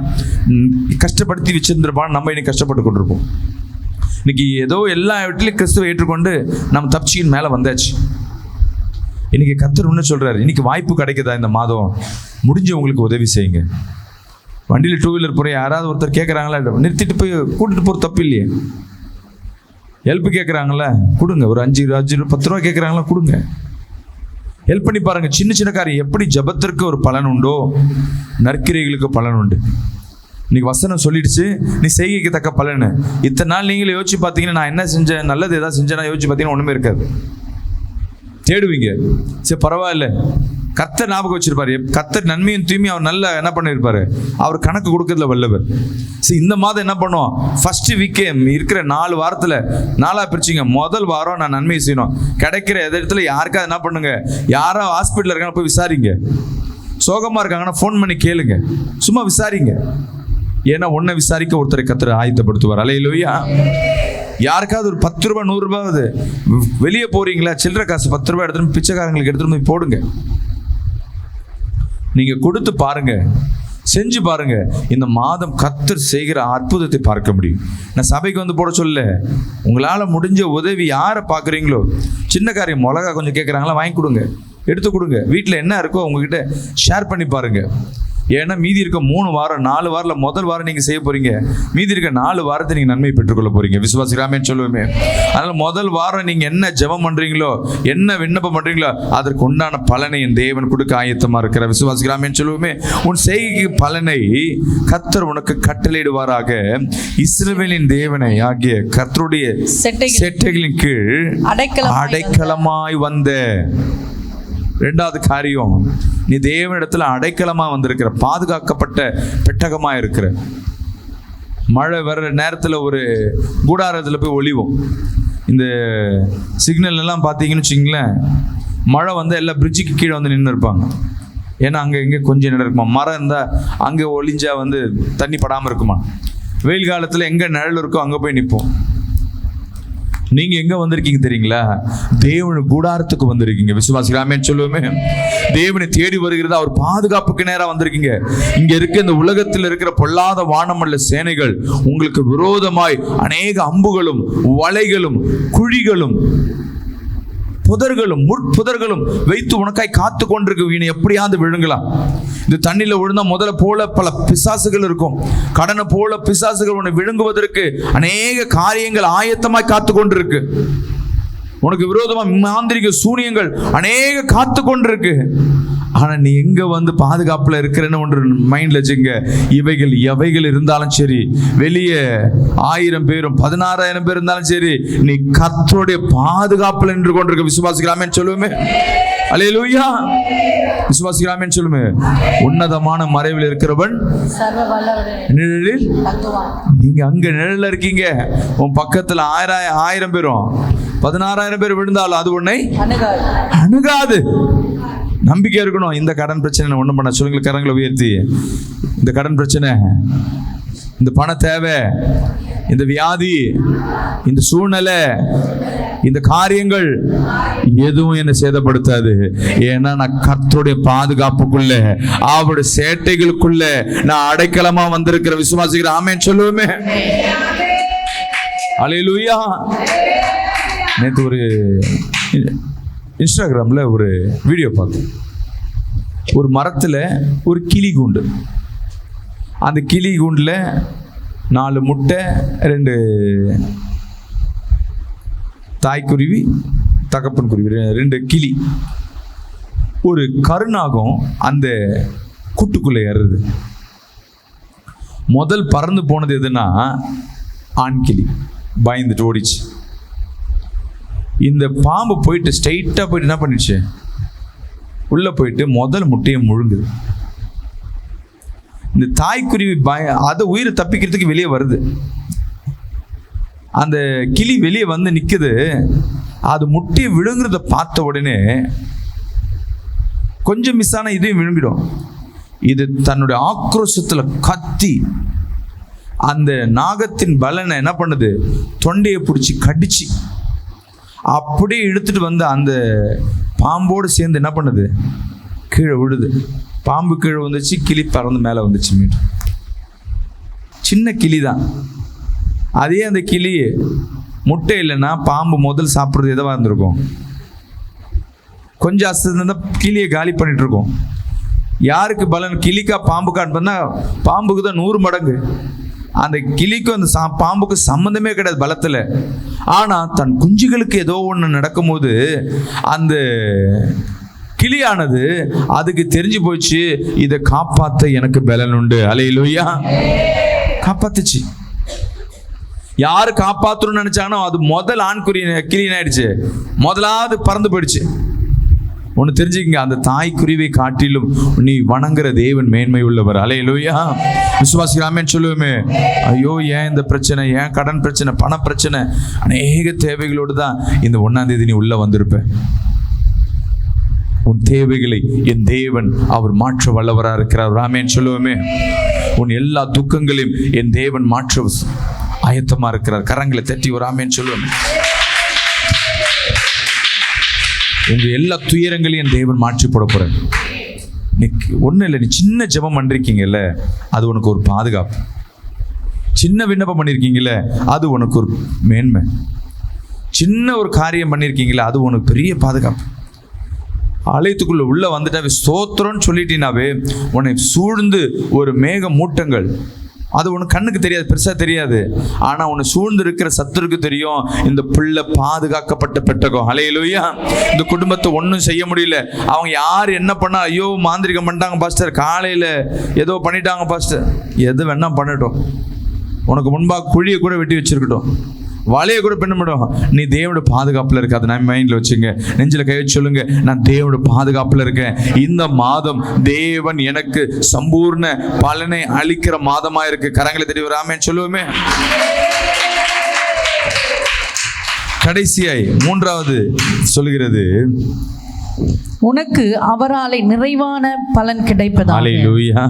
கஷ்டப்படுத்தி வச்சிருந்துருப்பாங்க. நம்ம இன்னைக்கு கஷ்டப்பட்டு கொண்டிருப்போம். இன்னைக்கு ஏதோ எல்லா வீட்டிலையும் கிறிஸ்துவை ஏற்றுக்கொண்டு நம்ம தப்பிச்சின்னு மேலே வந்தாச்சு. இன்னைக்கு கர்த்தர் ஒன்று சொல்றாரு, இன்னைக்கு வாய்ப்பு கிடைக்குதா, இந்த மாதம் முடிஞ்சவங்களுக்கு உதவி செய்யுங்க. வண்டியில் 2 வீலர் போகிற யாராவது ஒருத்தர் கேட்குறாங்களா, நிறுத்திட்டு போய் கூட்டிட்டு போகிற தப்பு இல்லையே. ஹெல்ப் கேட்குறாங்களா, கொடுங்க. ஒரு 5 ரூபா 10 ரூபா கேட்குறாங்களா, கொடுங்க. ஹெல்ப் பண்ணி பாருங்க. சின்ன சின்ன காரியம். எப்படி ஜபத்திற்கு ஒரு பலன் உண்டோ, நற்கிரைகளுக்கு பலன் உண்டு. இன்னைக்கு வசனம் சொல்லிடுச்சு, நீ செய்கைக்கு தக்க பலன். இத்தனை நாள் நீங்களே யோசிச்சு பார்த்தீங்கன்னா, நான் என்ன செஞ்சேன், நல்லது ஏதாவது செஞ்சேன்னா யோசிச்சு பார்த்தீங்கன்னா ஒன்றுமே இருக்காது. தேடுவீங்க, சரி பரவாயில்ல, கர்த்தர் ஞாபகம் வச்சிருப்பாரு. கர்த்தர் நன்மையும் தூய்மையும் அவர் நல்லா என்ன பண்ணியிருப்பாரு, அவர் கணக்கு கொடுக்கறதுல வல்லவர். சரி, இந்த மாதம் என்ன பண்ணுவோம், ஃபர்ஸ்ட் வீக்கே இருக்கிற 4 வாரத்தில் 4ஆக பிரிச்சுங்க. முதல் வாரம் நான் நன்மை செய்யணும். கிடைக்கிற இடத்துல யாருக்காவது என்ன பண்ணுங்க, யாரோ ஹாஸ்பிட்டலில் இருக்காங்க போய் விசாரிங்க. சோகமாக இருக்காங்கன்னா ஃபோன் பண்ணி கேளுங்க, சும்மா விசாரிங்க. ஏன்னா ஒன்றை விசாரிக்க ஒருத்தரை கர்த்தர் ஆயத்தப்படுத்துவார். அல்லேலூயா. யாருக்காவது ஒரு 10 ரூபா 100 ரூபாவது வெளியே போறீங்களா, சில்லற காசு 10 ரூபாய் எடுத்துட்டு பிச்சைக்காரங்களுக்கு எடுத்துட்டு போய் போடுங்க. நீங்க கொடுத்து பாருங்க, செஞ்சு பாருங்க. இந்த மாதம் கர்த்தர் செய்கிற அற்புதத்தை பார்க்க முடியும். நான் சபைக்கு வந்து போட சொல்ல, உங்களால் முடிஞ்ச உதவி யாரை பார்க்குறீங்களோ, சின்ன காரியம் மிளகா கொஞ்சம் கேட்குறாங்களா, வாங்கி கொடுங்க, எடுத்து கொடுங்க. வீட்டில் என்ன இருக்கோ உங்ககிட்ட ஷேர் பண்ணி பாருங்க. ஏன்னா மீதி இருக்க 3 வாரம் 4 வாரில் முதல் வாரம் நீங்கள் செய்ய போறீங்க, மீதி இருக்க 4 வாரத்தை நீங்கள் நன்மை பெற்றுக்கொள்ள போறீங்க. விசுவாசிக்கலாமேன்னு சொல்லுவோமே. அதனால முதல் வாரம் நீங்கள் என்ன ஜெபம் பண்றீங்களோ, என்ன விண்ணப்பம் பண்றீங்களோ, அதற்கு உண்டான பலனை என் தேவன் கொடுக்க ஆயத்தமா இருக்கிற. விசுவாசிக்கலாமேன்னு சொல்லுவோமே. உன் செய்கைக்கு பலனை கர்த்தர் உனக்கு கட்டளையிடுவாராக. இஸ்ரவேலின் தேவனை ஆகிய கர்த்தருடைய செட்டைகளின் கீழ் அடைக்கலமாய் வந்த. 2வது காரியம், நீ தேவனிடத்துல அடைக்கலமா வந்திருக்கிற, பாதுகாக்கப்பட்ட பெட்டகமா இருக்கிற. மழை வர்ற நேரத்தில் ஒரு கூடாரத்தில் போய் ஒளிவோம். இந்த சிக்னல் எல்லாம் பார்த்தீங்கன்னு வச்சுங்களேன், மழை வந்து எல்லாம் பிரிட்ஜுக்கு கீழே வந்து நின்று இருப்பாங்க. ஏன்னா அங்கே இங்கே கொஞ்சம் இடம் இருக்குமா, மரம் இருந்தால் அங்கே ஒளிஞ்சா வந்து தண்ணி படாமல் இருக்குமா. வெயில் காலத்தில் எங்கே நிழல் இருக்கோ அங்கே போய் நிற்போம். நீங்க எங்க வந்திருக்கீங்க தெரியுங்களா? தேவன் கூடாரத்துக்கு வந்திருக்கீங்க. விசுவாசிக்கலாமேன்னு சொல்லுவோமே. தேவனை தேடி வருகிறதா, அவர் பாதுகாப்புக்கு நேரா வந்திருக்கீங்க. இங்க இருக்க இந்த உலகத்தில் இருக்கிற பொல்லாத வானமல்ல சேனைகள் உங்களுக்கு விரோதமாய் அநேக அம்புகளும் வலைகளும் குழிகளும் புதர்களும் முட்புதர்களும் வைத்து உனக்காய் காத்து கொண்டிருக்கு. வீணை எப்படியாவது விழுங்கலாம். இந்த தண்ணியில விழுந்தா முதல்ல போல பல பிசாசுகள் இருக்கும். கடனை போல பிசாசுகள் உன்னை விழுங்குவதற்கு அநேக காரியங்கள் ஆயத்தமாய் காத்து கொண்டிருக்கு. உனக்கு விரோதமா மாந்திரிக சூனியங்கள் அநேக காத்து கொண்டிருக்கு. ஆனா நீ எங்க வந்து பாதுகாப்புல இருக்கிறன்னு ஒன்று மைண்ட்ல வச்சுங்க. இவைகள் எவைகள் இருந்தாலும் சரி, வெளியே 1000 பேரும் 16,000 பேர் இருந்தாலும் சரி, நீ கர்த்தருடைய பாதுகாப்புல நின்று கொண்டிருக்க. விசுவாசிக்கலாமேன்னு சொல்லுவோமே. அல்லேலூயா. விசுவாசிக்கலாமேன்னு சொல்லுமே. உன்னதமான மறைவில் இருக்கிறவன் நிழலில், நீங்க அங்க நிழல்ல இருக்கீங்க. உன் பக்கத்துல 1000 பேரும் 16,000 பேர் விழுந்தாலும் அது உன்னை அணுகாது. நம்பிக்கை இருக்கணும். இந்த கடன் பிரச்சனை ஒண்ணும் பண்ண சொல்லுங்க. கரங்களை உயர்த்தி, இந்த கடன் பிரச்சனை, இந்த பண தேவை, இந்த வியாதி, இந்த சூழ்நிலை, இந்த காரியங்கள் எதுவும் என்னை சேதப்படுத்தாது. ஏன்னா நான் கர்த்தருடைய பாதுகாப்புக்குள்ள, அவருடைய சேட்டைகளுக்குள்ள நான் அடைக்கலமா வந்திருக்கிற. விசுவாசிக்கிற ஆமென் சொல்லுவோமே. அல்லேலூயா. நேற்று ஒரு இன்ஸ்டாகிராமில் ஒரு வீடியோ பார்த்தேன். ஒரு மரத்தில் ஒரு கிளி கூண்டு. அந்த கிளி கூண்டில் 4 முட்டை, 2 தாய்க்குருவி, தகப்பன் குருவி, 2 கிளி, ஒரு கருநாகம் அந்த கூட்டுக்குள்ளே ஏறுது. முதல் பறந்து போனது எதுனா ஆண் கிளி, பயந்துட்டு ஓடிச்சு. இந்த பாம்பு போயிட்டு ஸ்ட்ரைட்டாக போயிட்டு என்ன பண்ணிடுச்சு, உள்ளே போயிட்டு முதல் முட்டையை முழுங்குது. இந்த தாய்க்குருவி அதை உயிரை தப்பிக்கிறதுக்கு வெளியே வருது. அந்த கிளி வெளியே வந்து நிற்குது. அது முட்டையை விழுங்குறத பார்த்த உடனே கொஞ்சம் மிஸ் ஆனால் இதையும் விழுங்கிடும். இது தன்னுடைய ஆக்ரோஷத்தில் கத்தி அந்த நாகத்தின் பலனை என்ன பண்ணுது, தொண்டையை பிடிச்சி கடிச்சு அப்படியே இழுத்துட்டு வந்து அந்த பாம்போடு சேர்ந்து என்ன பண்ணுது, கீழே விழுது. பாம்பு கீழே வந்துச்சு, கிளி பறந்து மேலே வந்துச்சு. மீண்டும் சின்ன கிளி தான். அதே அந்த கிளி முட்டை இல்லைன்னா பாம்பு முதல் சாப்பிட்றது எதுவாக இருந்திருக்கும், கொஞ்சம் அசந்து இருந்தால் கிளியை காலி பண்ணிட்டு இருக்கோம். யாருக்கு பலன், கிளிக்கா பாம்புக்கான்னு பண்ணால் பாம்புக்கு தான் 100 மடங்கு. அந்த கிளிக்கும் அந்த பாம்புக்கு சம்மந்தமே கிடையாது பலத்தில். ஆனால் தன் குஞ்சுகளுக்கு ஏதோ ஒன்று நடக்கும்போது அந்த கிளியானது அதுக்கு தெரிஞ்சு போச்சு, இதை காப்பாற்ற எனக்கு பலன் உண்டு. அல்லேலூயா. காப்பாத்துச்சு. யாரு காப்பாற்றணும்னு நினைச்சானோ அது முதல் ஆண்குரிய கிளி ஆயிடுச்சு, முதலாவது பறந்து போயிடுச்சு. ஒன்று தெரிஞ்சுக்கங்க, அந்த தாய்க்குருவியை காட்டிலும் நீ வணங்குற தேவன் மேன்மை உள்ளவர். அல்லேலூயா. விசுவாசிக்கலாமேன்னு சொல்லுவோமே. ஐயோ, ஏன் இந்த பிரச்சனை, ஏன் கடன் பிரச்சனை, பண பிரச்சனை, அநேக தேவைகளோடு தான் இந்த 1ஆம் தேதி நீ உள்ள வந்திருப்ப. உன் தேவைகளை என் தேவன் அவர் மாற்ற வல்லவராக இருக்கிறார். ஆமென் சொல்லுவோமே. உன் எல்லா துக்கங்களையும் என் தேவன் மாற்ற ஆயத்தமா இருக்கிறார். கரங்களை தட்டி ஒரு ஆமென் சொல்லுவோமே. உங்க எல்லா துயரங்களையும் என் தேவன் மாற்றி போட போறார். நீ ஒன்றும் இல்லை, நீ சின்ன ஜெபம் பண்ணிருக்கீங்கல்ல, அது உனக்கு ஒரு பாதுகாப்பு. சின்ன விண்ணப்பம் பண்ணியிருக்கீங்கல்ல, அது உனக்கு ஒரு மேன்மை. சின்ன ஒரு காரியம் பண்ணியிருக்கீங்களா, அது உனக்கு பெரிய பாதுகாப்பு. ஆலயத்துக்குள்ள உள்ள வந்துட்டாவே ஸ்தோத்திரம்னு சொல்லிட்டீனாவே உன்னை சூழ்ந்து ஒரு மேக மூட்டங்கள். அது உனக்கு கண்ணுக்கு தெரியாது, பெருசாக தெரியாது. ஆனால் உன்னை சூழ்ந்து இருக்கிற சத்துருக்கு தெரியும், இந்த பிள்ளை பாதுகாக்கப்பட்ட பெட்டகம். ஹல்லேலூயா. இந்த குடும்பத்தை ஒன்றும் செய்ய முடியல. அவங்க யார் என்ன பண்ணா, ஐயோ மாந்திரிகம் பண்ணிட்டாங்க பாஸ்டர், காலையில் ஏதோ பண்ணிட்டாங்க பாஸ்டர், எது வேணா பண்ணட்டும், உனக்கு முன்பாக குழியை கூட வெட்டி வச்சிருக்கட்டும், வலையை கூட பின்னமிடும், நீ தேவனோட பாதுகாப்பில் இருக்க. அதை நான் மைண்டில் வச்சுங்க, நெஞ்சில் கை வச்சு சொல்லுங்க, நான் தேவனோட பாதுகாப்பில் இருக்கேன். இந்த மாதம் தேவன் எனக்கு சம்பூர்ண பலனை அளிக்கிற மாதமாக இருக்கு. கரங்களை தட்டி ஒரு ஆமென் சொல்லுவோமே. கடைசியாய் மூன்றாவது சொல்லுகிறது, உனக்கு அவராலே நிறைவான பலன் கிடைப்பதாக. ஹல்லேலூயா.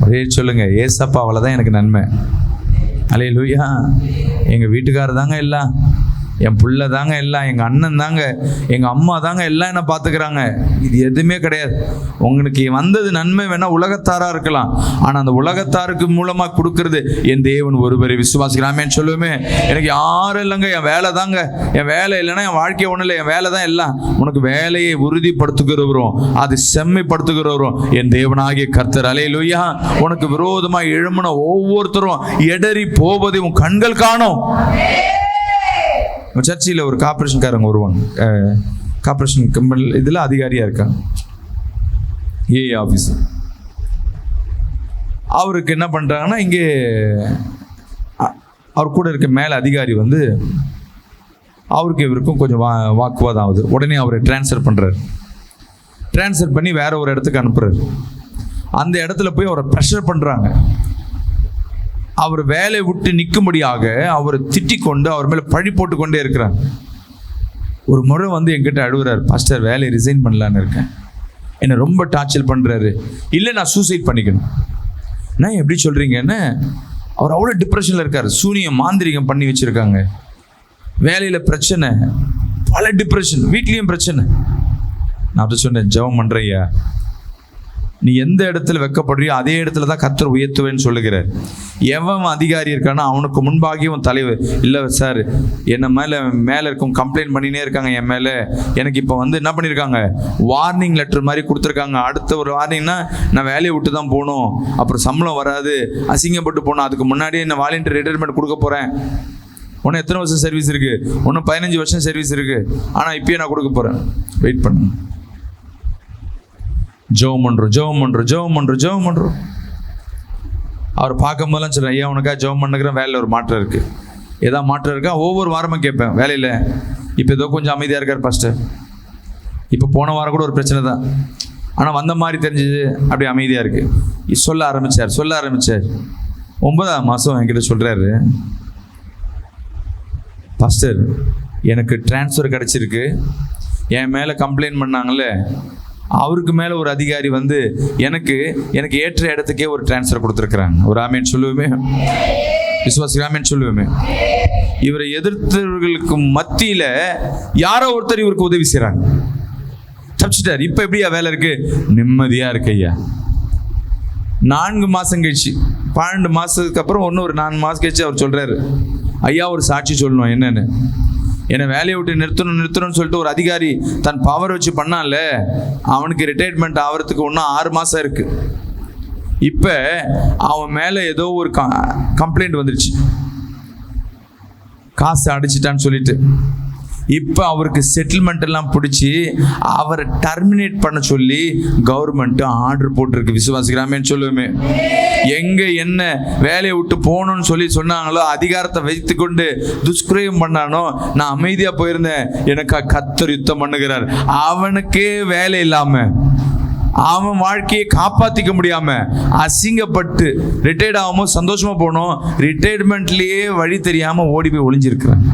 ஒரே சொல்லுங்க, ஏசப்பாவால தான் எனக்கு நன்மை. ஹல்லேலூயா. எங்கள் வீட்டுக்காரர் தாங்க எல்லாம், என் பிள்ளை தாங்க எல்லாம், எங்கள் அண்ணன் தாங்க, எங்கள் அம்மா தாங்க எல்லாம் என்ன பார்த்துக்கிறாங்க. இது எதுவுமே கிடையாது. உங்களுக்கு வந்தது நன்மை வேணால் உலகத்தாராக இருக்கலாம், ஆனால் அந்த உலகத்தாருக்கு மூலமாக கொடுக்கறது என் தேவன் ஒருவரை விசுவாசிக்கிறாமேன்னு சொல்லுவோமே. எனக்கு யாரும் இல்லைங்க, என் வேலை தாங்க, என் வேலை இல்லைன்னா என் வாழ்க்கையை ஒன்றும் இல்லை, என் வேலை தான் எல்லாம். உனக்கு வேலையை உறுதிப்படுத்துகிறவரும் அது செம்மைப்படுத்துகிறவரும் என் தேவனாகிய கர்த்தர். ஹல்லேலூயா. உனக்கு விரோதமாக எழும்பின ஒவ்வொருத்தரும் இடறி போவதை உன் கண்கள் காணும். சர்ச்சில் ஒரு கார்பரேஷன்காரங்க வருவாங்க, கார்பரேஷன் கம்பெனி இதில் அதிகாரியாக இருக்காங்க, ஏஏ ஆஃபீஸர். அவருக்கு என்ன பண்ணுறாங்கன்னா, இங்கே அவர் கூட இருக்க மேலே அதிகாரி வந்து அவருக்கு இவருக்கும் கொஞ்சம் வாக்குவாதம் ஆகுது. உடனே அவரை ட்ரான்ஸ்ஃபர் பண்ணுறாரு. ட்ரான்ஸ்ஃபர் பண்ணி வேற ஒரு இடத்துக்கு அனுப்புறாரு. அந்த இடத்துல போய் அவரை ப்ரெஷர் பண்ணுறாங்க. அவர் வேலையை விட்டு நிற்கும்படியாக அவரை திட்டிக் கொண்டு அவர் மேலே பழி போட்டு கொண்டே இருக்கிறாங்க. ஒரு முறை வந்து என்கிட்ட அழுகுறாரு, பாஸ்டர் வேலையை ரிசைன் பண்ணலான்னு இருக்கேன், என்னை ரொம்ப டார்ச்சர் பண்ணுறாரு, இல்லை நான் சூசைட் பண்ணிக்கணும். நான் எப்படி சொல்கிறீங்கன்னு, அவர் அவ்வளோ டிப்ரெஷனில் இருக்கார். சூனியம் மாந்திரிகம் பண்ணி வச்சுருக்காங்க, வேலையில் பிரச்சனை, பல டிப்ரெஷன், வீட்லேயும் பிரச்சனை. நான் அப்படி சொன்னேன், ஜெபம் பண்ணுறையா, நீ எந்த இடத்துல வெக்கப்படுறியோ அதே இடத்துல தான் கர்த்தர் உயர்த்துவேன்னு சொல்லுகிறார். எவன் அதிகாரி இருக்கானோ அவனுக்கு முன்பாகியும் தலைவர், இல்லை சார் என்னை மேலே இருக்கும் கம்ப்ளைண்ட் பண்ணினே இருக்காங்க என் மேலே, எனக்கு இப்போ வந்து என்ன பண்ணியிருக்காங்க, வார்னிங் லெட்டர் மாதிரி கொடுத்துருக்காங்க. அடுத்த ஒரு வார்னிங்னா நான் வேலையை விட்டு தான் போகணும், அப்புறம் சம்பளம் வராது, அசிங்கப்பட்டு போகணும், அதுக்கு முன்னாடியே நான் வாலண்டியர் ரிட்டையர்மெண்ட் கொடுக்க போகிறேன். ஒன்றும் எத்தனை வருஷம் சர்வீஸ் இருக்குது, ஒன்றும் 15 வருஷம் சர்வீஸ் இருக்குது, ஆனால் இப்பயே நான் கொடுக்க போகிறேன், வெயிட் பண்ணு. ஜெபம் பண்ணுறோம். அவர் பார்க்கும் போதெல்லாம் சொல்கிறேன், ஐயா உனக்கா ஜெபம் பண்ணுறேன், வேலையில் ஒரு மாற்றம் இருக்குது, ஏதாவது மாற்றம் இருக்கா? ஒவ்வொரு வாரமும் கேட்பேன், வேலையில் இப்போ ஏதோ கொஞ்சம் அமைதியாக இருக்கார் பாஸ்டர், இப்போ போன வாரம் கூட ஒரு பிரச்சனை தான், ஆனால் வந்த மாதிரி தெரிஞ்சுது, அப்படி அமைதியாக இருக்குது. சொல்ல ஆரம்பித்தார் 9ஆம் மாதம் என்கிட்ட சொல்கிறாரு, பாஸ்டர் எனக்கு ட்ரான்ஸ்ஃபர் கிடச்சிருக்கு, என் மேலே கம்ப்ளைண்ட் பண்ணாங்களே, அவருக்கு மேலே ஒரு அதிகாரி வந்து எனக்கு ஏற்ற இடத்துக்கே ஒரு ட்ரான்ஸ்ஃபர் கொடுத்துருக்குறாங்க. ஒரு ஆமேன் சொல்லுவோமே, விசுவாசி ஆமேன் சொல்லுவோமே. இவரை எதிர்த்தவர்களுக்கு மத்தியில் யாரோ ஒருத்தர் இவருக்கு உதவி செய்கிறாங்க, தப்பிச்சிட்டார். இப்போ எப்படியா வேலை இருக்கு, நிம்மதியாக இருக்கு ஐயா. 4 மாதம் கழிச்சு, 12 மாதத்துக்கு அப்புறம் ஒரு 4 மாதம் கழிச்சு அவர் சொல்கிறாரு, ஐயா ஒரு சாட்சி சொல்லணும். என்னன்னு, என்னை வேலையை விட்டு நிறுத்தணும்னு சொல்லிட்டு ஒரு அதிகாரி தன் பவர் வச்சு பண்ணான்ல, அவனுக்கு ரிட்டையர்மெண்ட் ஆகிறதுக்கு இன்னும் 6 மாதம் இருக்கு. இப்போ அவன் மேலே ஏதோ ஒரு கம்ப்ளைண்ட் வந்துருச்சு, காசு அடிச்சிட்டான்னு சொல்லிட்டு. இப்போ அவருக்கு செட்டில்மெண்ட் எல்லாம் பிடிச்சி அவரை டர்மினேட் பண்ண சொல்லி கவர்மெண்ட் ஆர்டர் போட்டிருக்கு. விசுவாசிக்கிறாமேன்னு சொல்லுவோமே. எங்க என்ன வேலையை விட்டு போகணும்னு சொன்னாங்களோ, அதிகாரத்தை வைத்து கொண்டு துஷ்கிரயம் பண்ணானோ, நான் அமைதியா போயிருந்தேன். எனக்கு கர்த்தர் யுத்தம் பண்ணுகிறார். அவனுக்கே வேலை இல்லாம, அவன் வாழ்க்கையை காப்பாற்றிக்க முடியாம அசிங்கப்பட்டு ரிட்டையர்ட் ஆகாம சந்தோஷமா போனோம், ரிட்டையர்மெண்ட்லயே வழி தெரியாம ஓடி போய் ஒளிஞ்சிருக்கிறான்.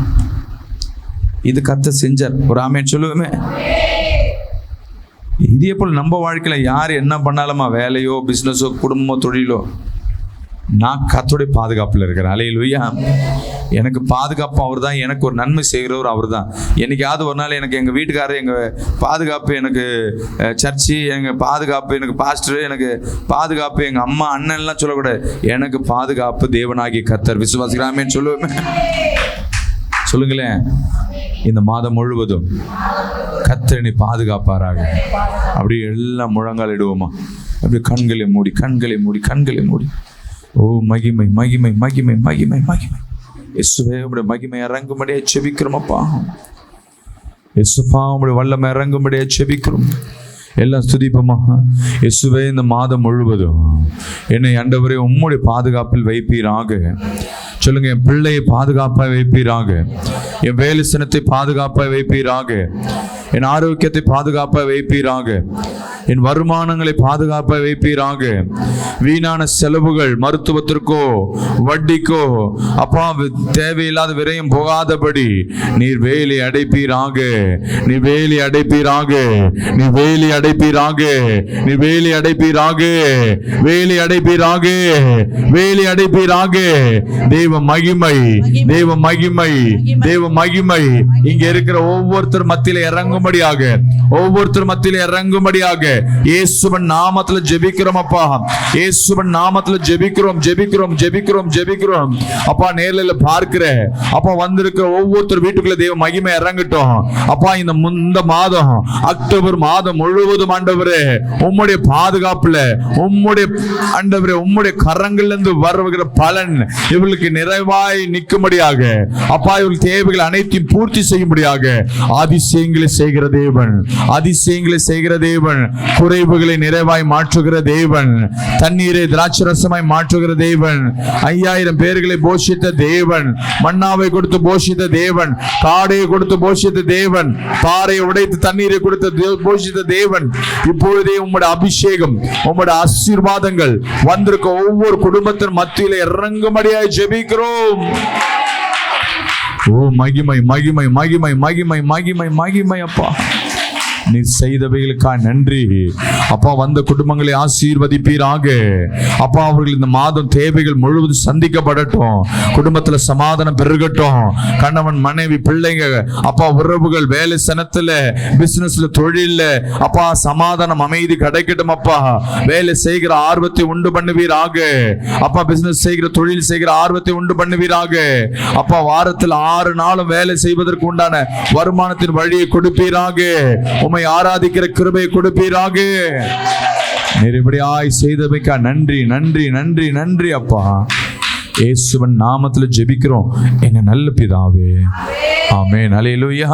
இது கர்த்தர் செஞ்சார். ஒரு ஆமென் சொல்லுவோமே. இதே போல் நம்ம வாழ்க்கையில் யார் என்ன பண்ணாலுமா, வேலையோ பிஸ்னஸோ குடும்பமோ தொழிலோ, நான் கர்த்தருடைய பாதுகாப்பில் இருக்கிறேன். அல்லேலூயா. எனக்கு பாதுகாப்பு அவர் தான், எனக்கு ஒரு நன்மை செய்கிறவர் அவர் தான். என்னைக்காவது ஒரு நாள் எனக்கு எங்கள் வீட்டுக்காரர் எங்கள் பாதுகாப்பு, எனக்கு சர்ச்சு எங்கள் பாதுகாப்பு, எனக்கு பாஸ்டர் எனக்கு பாதுகாப்பு, எங்கள் அம்மா அண்ணன்லாம் சொல்லக்கூடாது. எனக்கு பாதுகாப்பு தேவனாகிய கர்த்தர். விசுவாசிக்கிறாமேன்னு சொல்லுவேன். சொல்லுங்களேன். இந்த மாதம் முழுவதும் கர்த்தர் நீ பாதுகாப்பாராக. அப்படி எல்லாம் முழங்கால் இடுவோமா? அப்படி கண்களை மூடி கண்களை மூடி கண்களை மூடி. ஓ மகிமை மகிமை மகிமை மகிமை மகிமை. இயேசுவே உம்முடைய மகிமை இறங்கும்படியே செபிக்கிறோமப்பா. இயேசுப்பா உம்முடைய வல்லமை இறங்கும்படியே செபிக்கிறோம். எல்லாம் ஸ்துதிப்போமா? இயேசுவே இந்த மாதம் முழுவதும் என்னை ஆண்டவரே உம்முடைய பாதுகாப்பில் வைப்பீராக. சொல்லுங்க. என் பிள்ளையை பாதுகாப்பாக வைப்பீராக. என் வேலை சினத்தை பாதுகாப்பாக வைப்பீராக. என் ஆரோக்கியத்தை பாதுகாப்பாக வைப்பீராக. என் வருமானங்களை பாதுகாப்பாக வைப்பீராக. வீணான செலவுகள் மருத்துவத்திற்கோ வட்டிக்கோ அப்பா தேவையில்லாத விரயம் போகாதபடி நீர் வேலி அடைப்பீராக. நீ வேலி அடைப்பீராக. நீ வேலி அடைப்பீராக. நீ வேலி அடைப்பீராக. வேலி அடைப்பீராக. வேலி அடைப்பீராக. தேவ மகிமை, தேவ மகிமை, தேவ மகிமை இங்க இருக்கிற ஒவ்வொருத்தர் மத்தியில இறங்கும்படியாக, ஒவ்வொருத்தர் மத்தியில இறங்கும்படியாக இயேசுவின் நாமத்துல ஜெபிக்கிறோம் அப்பா. இயேசுவின் நாமத்துல ஜெபிக்கிறோம் ஜெபிக்கிறோம் ஜெபிக்கிறோம் ஜெபிக்கிறோம் அப்பா. நேர்ல பார்க்கிற அப்பா வந்திருக்கிற ஒவ்வொருத்தர் வீட்டுக்குள்ள தேவ மகிமை இறங்கட்டும் அப்பா. இந்த மாதம் அக்டோபர் மாதம் முழுவதும் ஆண்டவரே உம்முடைய பாதுகாப்புல, உம்முடைய ஆண்டவரே உம்முடைய கரங்கள்ல இருந்து வருகிற பலன் இவர்களுக்கு நிறைவாய் நிற்கும்படியாக அப்பா. இவர்கள் தேவைகள் அனைத்தையும் பூர்த்தி செய்யும்படியாக அதிசயங்களை செய்கிற தேவன், அதிசயங்களை செய்கிற தேவன், குறைவுகளை நிறைவாய் மாற்றுகிற தேவன், தண்ணீரை திராட்சரசமாய் மாற்றுகிற தேவன், 5000 பேர்களை போஷித்த தேவன், மன்னாவை கொடுத்து போஷித்த தேவன், காடையை கொடுத்து போஷித்த தேவன், பாறையை உடைத்து தண்ணீரை கொடுத்து போஷித்த தேவன். இப்பொழுதே உம்முடைய அபிஷேகம், உம்முடைய ஆசீர்வாதங்கள் வந்திருக்க ஒவ்வொரு குடும்பத்தின் மத்தியில இறங்கும்படியாய் ஜெபிக்கிறோம். ஓ மகிமை மகிமை மகிமை மகிமை மகிமை மகிமை அப்பா. நீ செய்தவைகளுக்காக நன்றி அப்பா. வந்த குடும்பங்களை ஆசீர்வதிப்பீராக அப்பா. அவர்கள் இந்த மாதம் தேவைகள் முழுவதும் சந்திக்கப்படட்டும். குடும்பத்துல சமாதானம் பெருகட்டும். கணவன் மனைவி பிள்ளைங்க அப்பா உறவுகள் வேலை சனத்துல பிசினஸ்ல தொழில்ல அப்பா சமாதானம் அமைதி கிடைக்கட்டும் அப்பா. வேலை செய்கிற ஆர்வத்தை உண்டு பண்ணுவீராக அப்பா. பிசினஸ் செய்கிற தொழில் செய்கிற ஆர்வத்தை உண்டு பண்ணுவீராக அப்பா. வாரத்தில் 6 நாளும் வேலை செய்வதற்கு உண்டான வருமானத்தின் வழியை கொடுப்பீராக. உம்மை ஆராதிக்கிற கிருபையை கொடுப்பீராக. நிறைபடியாய் செய்தமைக்கா நன்றி நன்றி நன்றி நன்றி அப்பா. இயேசுவின் நாமத்தில் ஜெபிக்கிறோம் எங்க நல்ல பிதாவே. ஆமென். அல்லேலூயா.